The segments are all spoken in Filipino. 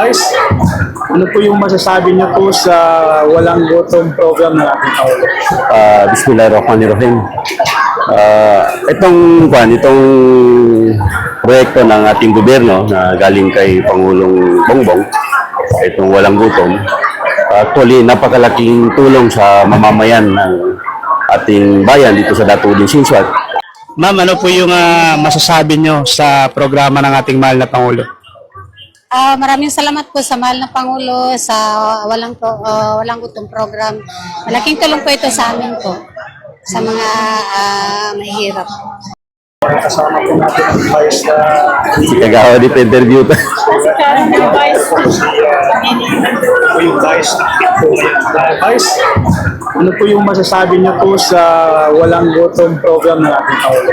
Guys, ano po yung masasabi niyo po sa walang gutom program ng ating Pangulo? Bismillahirrahmanirrahim. Itong proyekto ng ating gobyerno na galing kay Pangulong Bongbong, itong walang gutom, actually napakalaking tulong sa mamamayan ng ating bayan dito sa Datulin, Sinsuat. Ma'am, ano po yung masasabi niyo sa programa ng ating mahal na Pangulo? Maraming salamat po sa mahal na Pangulo sa walang gutom program. Malaking tulong po ito sa amin po, sa mga mahihirap. Kasama po natin ang Vice Si Kagawa di pa-interview to. yung Vice. Vice, ano po yung masasabi niyo po sa walang gutom program ng ating Pangulo?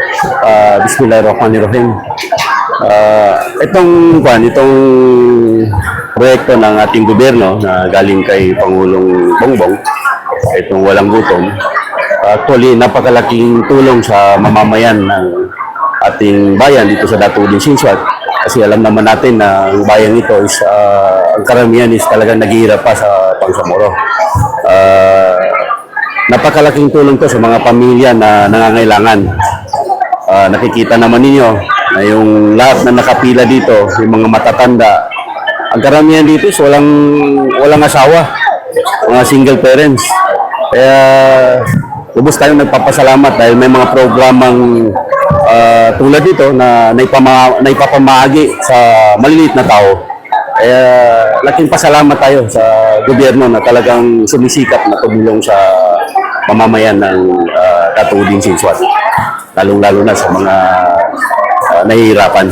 Bismillahirrahmanirrahim. Itong proyekto ng ating gobyerno na galing kay Pangulong Bongbong, itong walang gutom, actually napakalaking tulong sa mamamayan ng ating bayan dito sa Datulin, Sinsuat. Kasi alam naman natin na ang bayan ito is ang karamihan is talagang naghihirap pa sa pangsamoro. Napakalaking tulong to sa mga pamilya na nangangailangan. Nakikita naman ninyo na yung lahat na nakapila dito, yung mga matatanda, ang karamihan dito is walang asawa, mga single parents. Kaya lubos tayong nagpapasalamat dahil may mga programang tulad dito na naipapamahagi sa maliliit na tao. Kaya laking pasalamat tayo sa gobyerno na talagang sumisikap na tumulong sa mamamayan ng Datulin, Sinsuat. Lalong-lalo na sa mga nahihirapan.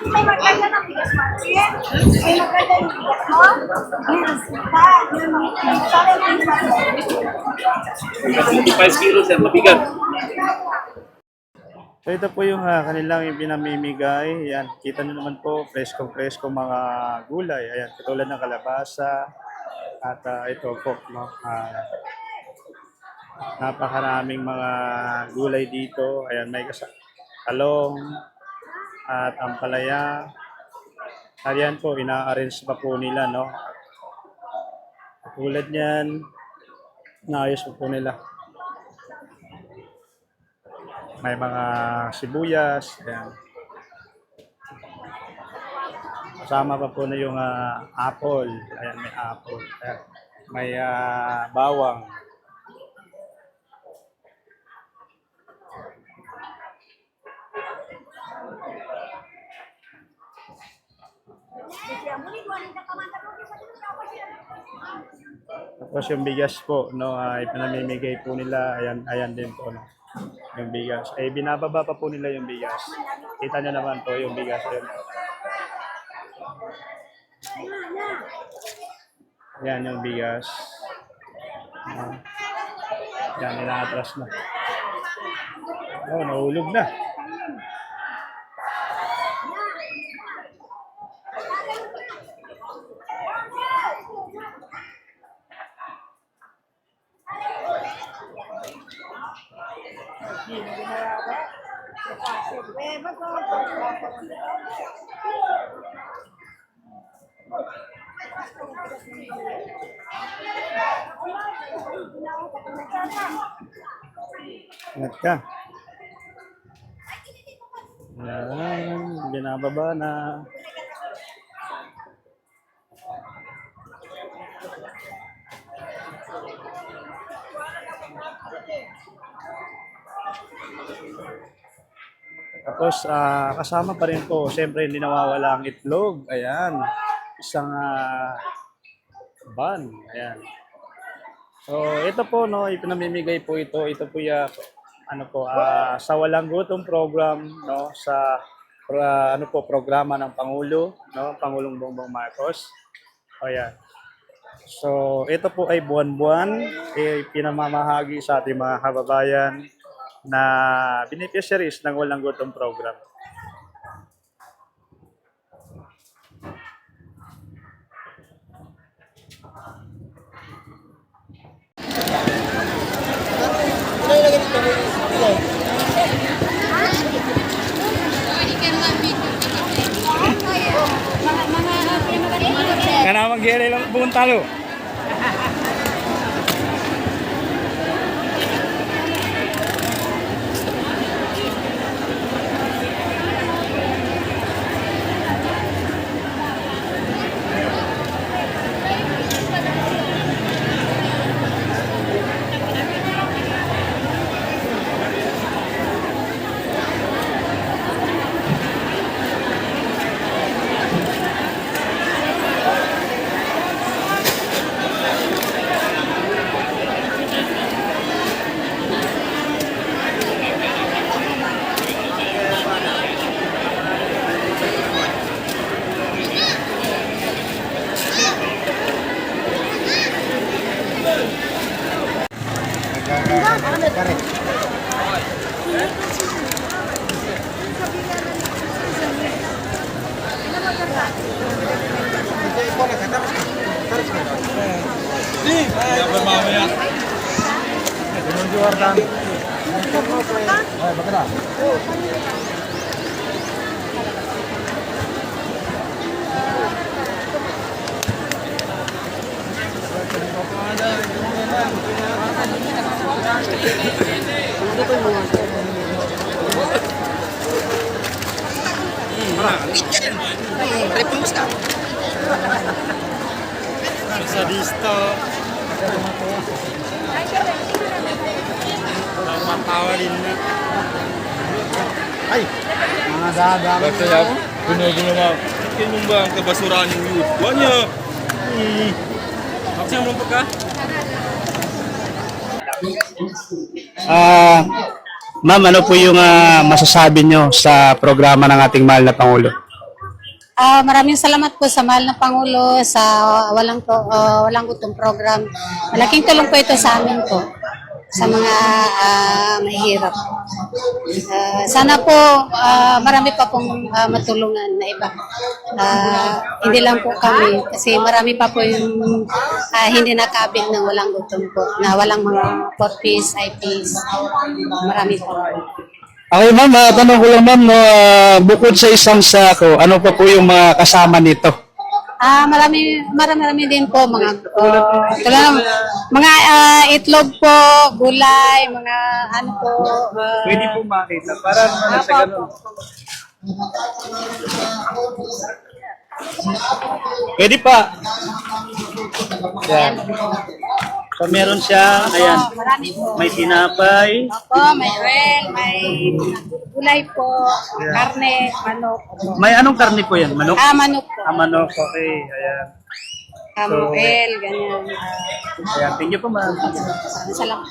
May maganda ng bigas market. May maganda yung bigas mo. So ito po yung kanilang pinamimigay. Yan, kita nyo naman po, presko-presko mga gulay. Ayan, katulad ng kalabasa. At ito po, no, napakaraming mga gulay dito. Ayan, may talong at ampalaya. Ayan po, ina-arrange pa po nila, no. Tulad niyan, naayos po nila. May mga sibuyas, ayan. Kasama pa po na yung apple. Ayan, may apple. Ayan. May bawang. Tapos yung bigas po, no, ay pinamimigay po nila. Ayan din po, no, yung bigas. Binababa pa po nila yung bigas. Kita nyo naman po yung bigas. Yan yung bigas. Yan, ina-atras na. Oh, nahulog na. Ingat ka. Yan, binababa na. Tapos kasama pa rin po, siyempre hindi nawawala ang itlog. Ayan, isang ban. Ayan. So ito po, no, ipinamimigay po ito. Ito po yung sa walang gutom program, no, sa programa ng Pangulo, no, Pangulong Bongbong Marcos. Ayan. So ito po ay buwan-buwan pinamamahagi sa ating mga kababayan na beneficiaries ng walang gutom program. Kana mag-gere lang buong talo. Kaya guna-guna mo. Tingin mo ba ang kabasurahan yung youth? Wanya! Maksima mo pa ka? Ma'am, ano po yung masasabi nyo sa programa ng ating mahal na Pangulo? Maraming salamat po sa mahal na Pangulo sa walang gutong program. Malaking tulong po ito sa amin po, sa mga mahihirap. Sana po marami pa pong matulungan na iba. Hindi lang po kami, kasi marami pa po yung hindi nakabit ng walang gutom po, na walang mga 4-piece, 5-piece. Marami pa po. Okay ma'am, tanong ko lang ma'am, no, bukod sa isang sako, ano pa po yung mga kasama nito? Marami din po mga mga itlog po, gulay, mga ano po. Pwede po makita, para naman sa ganun. Pwede pa. Yan. So meron siya, ayan, Marami po. may tinapay, Opo, may oil, may gulay po, karne, manok. may anong karne po yan? Manok? Manok po. Manok, okay, ayan. Oil, ganyan. Ayan, thank you po ma'am. Salamat.